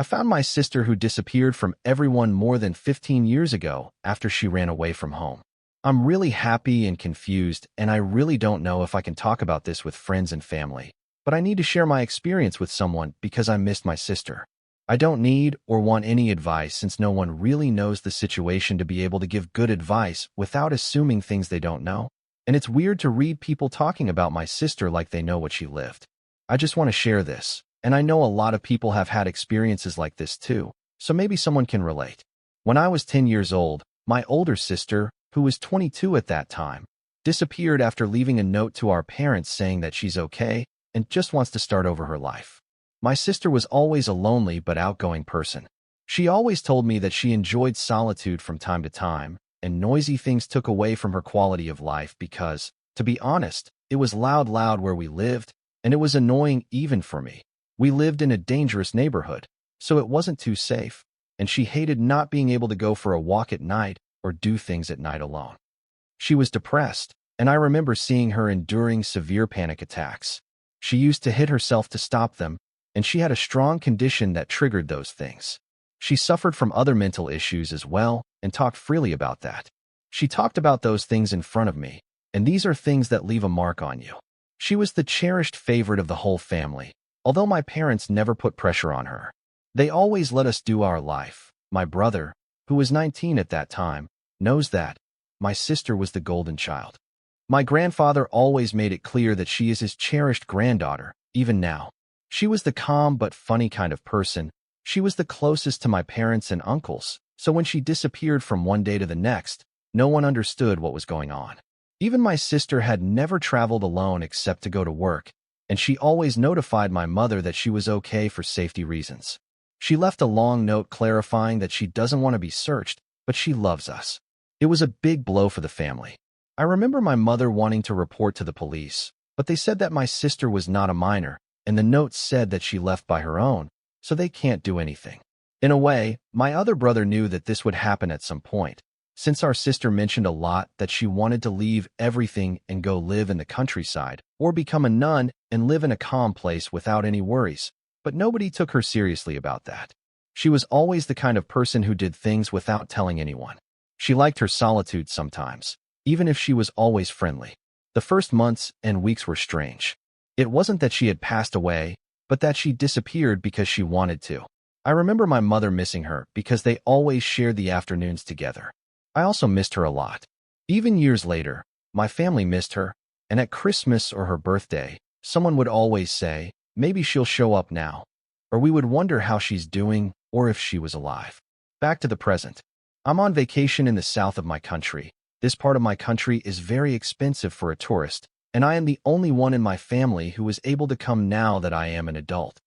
I found my sister who disappeared from everyone more than 15 years ago after she ran away from home. I'm really happy and confused, and I really don't know if I can talk about this with friends and family. But I need to share my experience with someone because I missed my sister. I don't need or want any advice since no one really knows the situation to be able to give good advice without assuming things they don't know. And it's weird to read people talking about my sister like they know what she lived. I just want to share this, and I know a lot of people have had experiences like this too, so maybe someone can relate. When I was 10 years old, my older sister, who was 22 at that time, disappeared after leaving a note to our parents saying that she's okay and just wants to start over her life. My sister was always a lonely but outgoing person. She always told me that she enjoyed solitude from time to time, and noisy things took away from her quality of life because, to be honest, it was loud where we lived, and it was annoying even for me. We lived in a dangerous neighborhood, so it wasn't too safe, and she hated not being able to go for a walk at night or do things at night alone. She was depressed, and I remember seeing her enduring severe panic attacks. She used to hit herself to stop them, and she had a strong condition that triggered those things. She suffered from other mental issues as well and talked freely about that. She talked about those things in front of me, and these are things that leave a mark on you. She was the cherished favorite of the whole family, although my parents never put pressure on her. They always let us do our life. My brother, who was 19 at that time, knows that. My sister was the golden child. My grandfather always made it clear that she is his cherished granddaughter, even now. She was the calm but funny kind of person. She was the closest to my parents and uncles, so when she disappeared from one day to the next, no one understood what was going on. Even my sister had never traveled alone except to go to work, and she always notified my mother that she was okay for safety reasons. She left a long note clarifying that she doesn't want to be searched, but she loves us. It was a big blow for the family. I remember my mother wanting to report to the police, but they said that my sister was not a minor, and the note said that she left by her own, so they can't do anything. In a way, my other brother knew that this would happen at some point, since our sister mentioned a lot that she wanted to leave everything and go live in the countryside, or become a nun and live in a calm place without any worries, but nobody took her seriously about that. She was always the kind of person who did things without telling anyone. She liked her solitude sometimes, even if she was always friendly. The first months and weeks were strange. It wasn't that she had passed away, but that she disappeared because she wanted to. I remember my mother missing her because they always shared the afternoons together. I also missed her a lot. Even years later, my family missed her, and at Christmas or her birthday, someone would always say, maybe she'll show up now, or we would wonder how she's doing or if she was alive. Back to the present. I'm on vacation in the south of my country. This part of my country is very expensive for a tourist, and I am the only one in my family who is able to come now that I am an adult.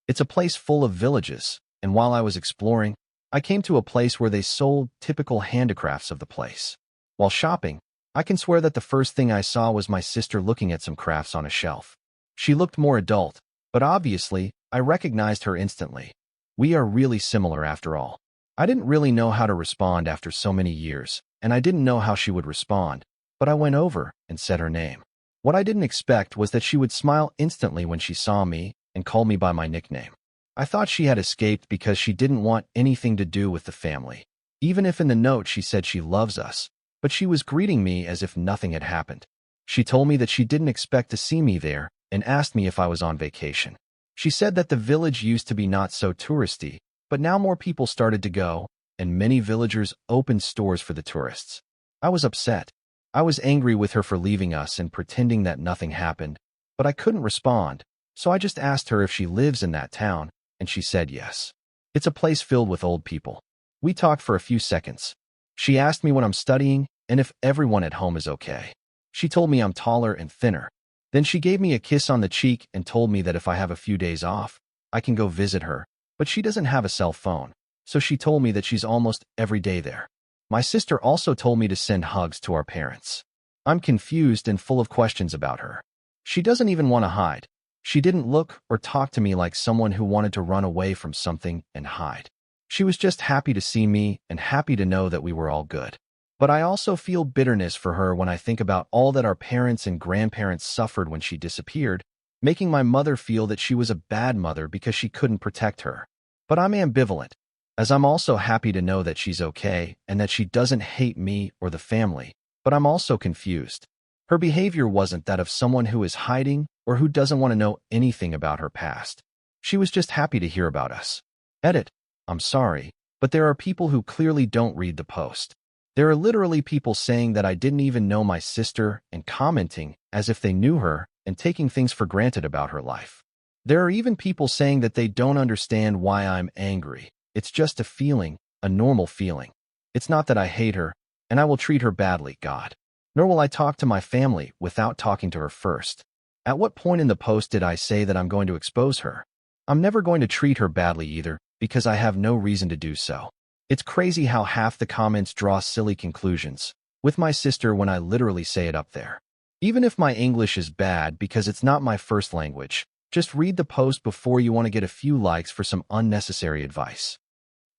It's a place full of villages, and while I was exploring, I came to a place where they sold typical handicrafts of the place. While shopping, I can swear that the first thing I saw was my sister looking at some crafts on a shelf. She looked more adult, but obviously, I recognized her instantly. We are really similar after all. I didn't really know how to respond after so many years, and I didn't know how she would respond, but I went over and said her name. What I didn't expect was that she would smile instantly when she saw me and call me by my nickname. I thought she had escaped because she didn't want anything to do with the family, even if in the note she said she loves us, but she was greeting me as if nothing had happened. She told me that she didn't expect to see me there and asked me if I was on vacation. She said that the village used to be not so touristy, but now more people started to go, and many villagers opened stores for the tourists. I was upset. I was angry with her for leaving us and pretending that nothing happened, but I couldn't respond, so I just asked her if she lives in that town, and she said yes. It's a place filled with old people. We talked for a few seconds. She asked me what I'm studying and if everyone at home is okay. She told me I'm taller and thinner. Then she gave me a kiss on the cheek and told me that if I have a few days off, I can go visit her, but she doesn't have a cell phone, so she told me that she's almost every day there. My sister also told me to send hugs to our parents. I'm confused and full of questions about her. She doesn't even want to hide. She didn't look or talk to me like someone who wanted to run away from something and hide. She was just happy to see me and happy to know that we were all good. But I also feel bitterness for her when I think about all that our parents and grandparents suffered when she disappeared, making my mother feel that she was a bad mother because she couldn't protect her. But I'm ambivalent, as I'm also happy to know that she's okay and that she doesn't hate me or the family, but I'm also confused. Her behavior wasn't that of someone who is hiding or who doesn't want to know anything about her past. She was just happy to hear about us. Edit. I'm sorry, but there are people who clearly don't read the post. There are literally people saying that I didn't even know my sister and commenting as if they knew her and taking things for granted about her life. There are even people saying that they don't understand why I'm angry. It's just a feeling, a normal feeling. It's not that I hate her, and I will treat her badly, God. Nor will I talk to my family without talking to her first. At what point in the post did I say that I'm going to expose her? I'm never going to treat her badly either, because I have no reason to do so. It's crazy how half the comments draw silly conclusions, with my sister when I literally say it up there. Even if my English is bad because it's not my first language, just read the post before you want to get a few likes for some unnecessary advice.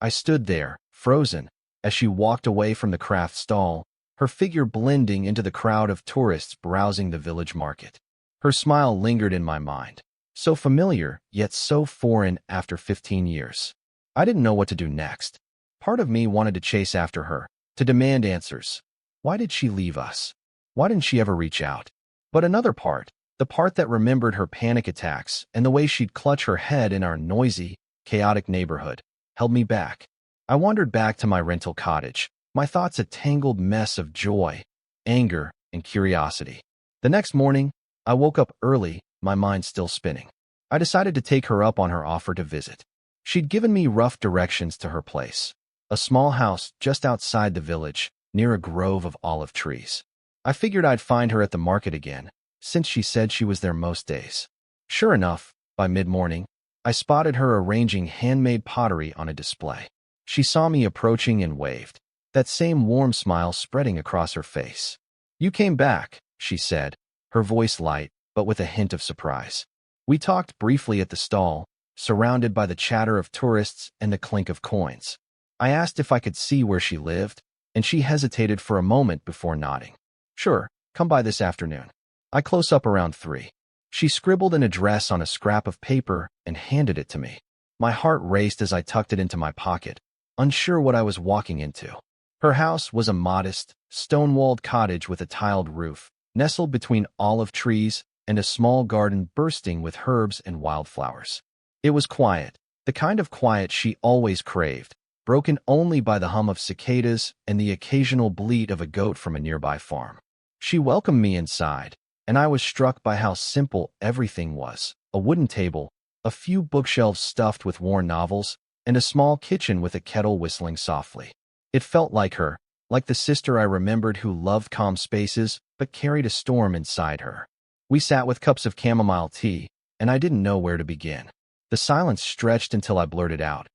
I stood there, frozen, as she walked away from the craft stall, her figure blending into the crowd of tourists browsing the village market. Her smile lingered in my mind, so familiar, yet so foreign after 15 years. I didn't know what to do next. Part of me wanted to chase after her, to demand answers. Why did she leave us? Why didn't she ever reach out? But another part, the part that remembered her panic attacks and the way she'd clutch her head in our noisy, chaotic neighborhood, held me back. I wandered back to my rental cottage, my thoughts a tangled mess of joy, anger, and curiosity. The next morning, I woke up early, my mind still spinning. I decided to take her up on her offer to visit. She'd given me rough directions to her place, a small house just outside the village, near a grove of olive trees. I figured I'd find her at the market again, since she said she was there most days. Sure enough, by mid-morning, I spotted her arranging handmade pottery on a display. She saw me approaching and waved, that same warm smile spreading across her face. "You came back," she said, her voice light, but with a hint of surprise. We talked briefly at the stall, surrounded by the chatter of tourists and the clink of coins. I asked if I could see where she lived, and she hesitated for a moment before nodding. "Sure, come by this afternoon. I close up around 3. She scribbled an address on a scrap of paper and handed it to me. My heart raced as I tucked it into my pocket, unsure what I was walking into. Her house was a modest, stone-walled cottage with a tiled roof, nestled between olive trees and a small garden bursting with herbs and wildflowers. It was quiet, the kind of quiet she always craved, broken only by the hum of cicadas and the occasional bleat of a goat from a nearby farm. She welcomed me inside, and I was struck by how simple everything was: a wooden table, a few bookshelves stuffed with worn novels, and a small kitchen with a kettle whistling softly. It felt like her, like the sister I remembered who loved calm spaces but carried a storm inside her. We sat with cups of chamomile tea, and I didn't know where to begin. The silence stretched until I blurted out,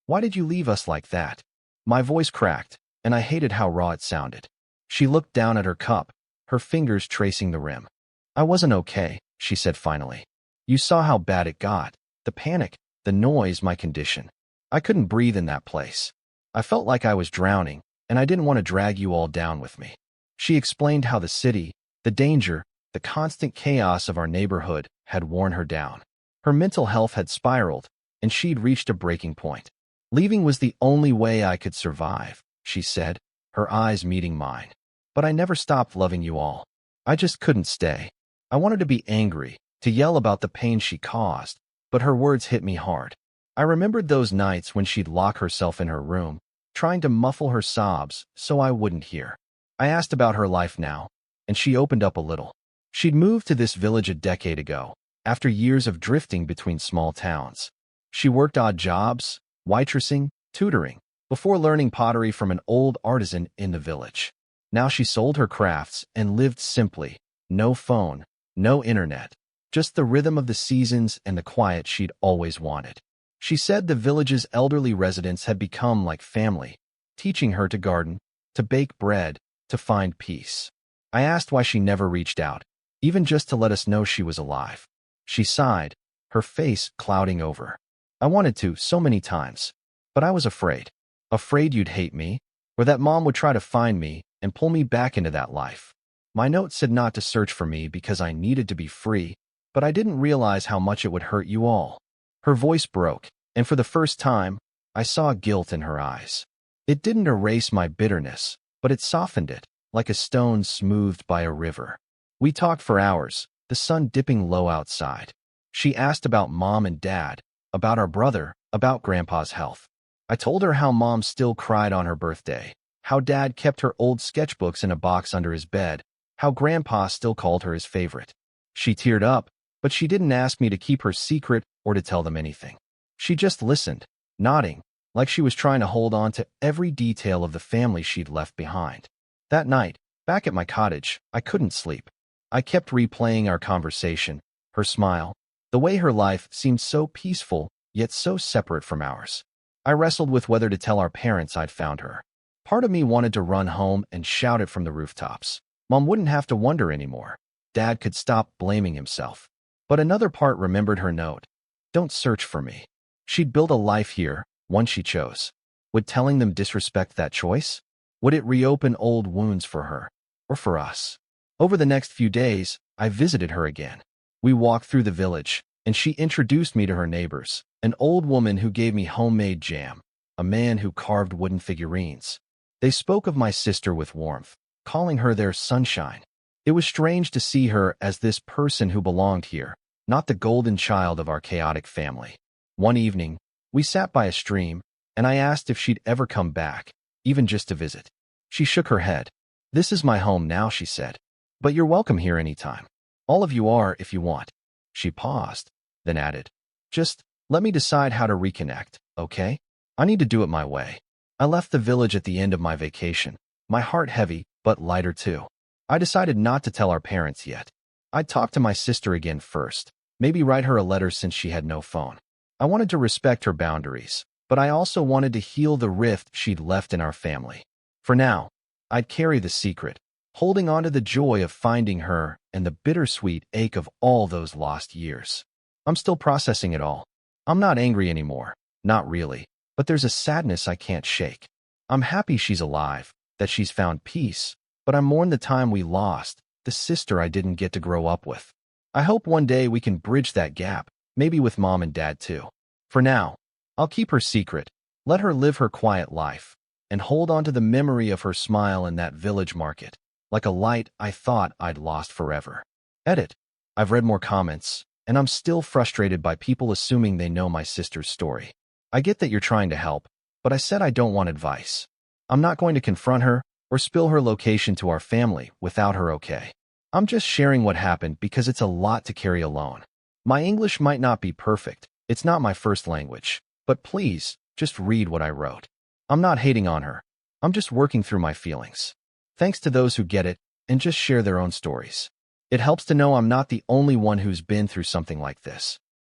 "Why did you leave us like that?" My voice cracked, and I hated how raw it sounded. She looked down at her cup, her fingers tracing the rim. "I wasn't okay," she said finally. "You saw how bad it got. The panic, the noise, my condition. I couldn't breathe in that place. I felt like I was drowning, and I didn't want to drag you all down with me." She explained how the city, the danger, the constant chaos of our neighborhood had worn her down. Her mental health had spiraled, and she'd reached a breaking point. "Leaving was the only way I could survive," she said, her eyes meeting mine. "But I never stopped loving you all. I just couldn't stay. I wanted to be angry, to yell about the pain she caused, but her words hit me hard. I remembered those nights when she'd lock herself in her room, trying to muffle her sobs so I wouldn't hear. I asked about her life now, and she opened up a little. She'd moved to this village a decade ago, after years of drifting between small towns. She worked odd jobs, waitressing, tutoring, before learning pottery from an old artisan in the village. Now she sold her crafts and lived simply. No phone, no internet, just the rhythm of the seasons and the quiet she'd always wanted. She said the village's elderly residents had become like family, teaching her to garden, to bake bread, to find peace. I asked why she never reached out, even just to let us know she was alive. She sighed, her face clouding over. "I wanted to so many times, but I was afraid. Afraid you'd hate me, or that Mom would try to find me and pull me back into that life. My note said not to search for me because I needed to be free, but I didn't realize how much it would hurt you all." Her voice broke, and for the first time, I saw guilt in her eyes. It didn't erase my bitterness, but it softened it, like a stone smoothed by a river. We talked for hours, the sun dipping low outside. She asked about Mom and Dad, about our brother, about Grandpa's health. I told her how Mom still cried on her birthday, how Dad kept her old sketchbooks in a box under his bed, how Grandpa still called her his favorite. She teared up, but she didn't ask me to keep her secret or to tell them anything. She just listened, nodding, like she was trying to hold on to every detail of the family she'd left behind. That night, back at my cottage, I couldn't sleep. I kept replaying our conversation, her smile, the way her life seemed so peaceful, yet so separate from ours. I wrestled with whether to tell our parents I'd found her. Part of me wanted to run home and shout it from the rooftops. Mom wouldn't have to wonder anymore. Dad could stop blaming himself. But another part remembered her note. Don't search for me. She'd built a life here, one she chose. Would telling them disrespect that choice? Would it reopen old wounds for her, or for us? Over the next few days, I visited her again. We walked through the village, and she introduced me to her neighbors, an old woman who gave me homemade jam, a man who carved wooden figurines. They spoke of my sister with warmth, calling her their sunshine. It was strange to see her as this person who belonged here, not the golden child of our chaotic family. One evening, we sat by a stream, and I asked if she'd ever come back, even just to visit. She shook her head. This is my home now, she said. But you're welcome here anytime. All of you are if you want. She paused, then added, just let me decide how to reconnect, okay? I need to do it my way. I left the village at the end of my vacation, my heart heavy, but lighter too. I decided not to tell our parents yet. I'd talk to my sister again first, maybe write her a letter since she had no phone. I wanted to respect her boundaries, but I also wanted to heal the rift she'd left in our family. For now, I'd carry the secret, holding on to the joy of finding her and the bittersweet ache of all those lost years. I'm still processing it all. I'm not angry anymore, not really, but there's a sadness I can't shake. I'm happy she's alive, that she's found peace, but I mourn the time we lost, the sister I didn't get to grow up with. I hope one day we can bridge that gap, maybe with Mom and Dad too. For now, I'll keep her secret, let her live her quiet life, and hold on to the memory of her smile in that village market, like a light I thought I'd lost forever. Edit. I've read more comments, and I'm still frustrated by people assuming they know my sister's story. I get that you're trying to help, but I said I don't want advice. I'm not going to confront her or spill her location to our family without her okay. I'm just sharing what happened because it's a lot to carry alone. My English might not be perfect, it's not my first language, but please, just read what I wrote. I'm not hating on her. I'm just working through my feelings. Thanks to those who get it and just share their own stories. It helps to know I'm not the only one who's been through something like this.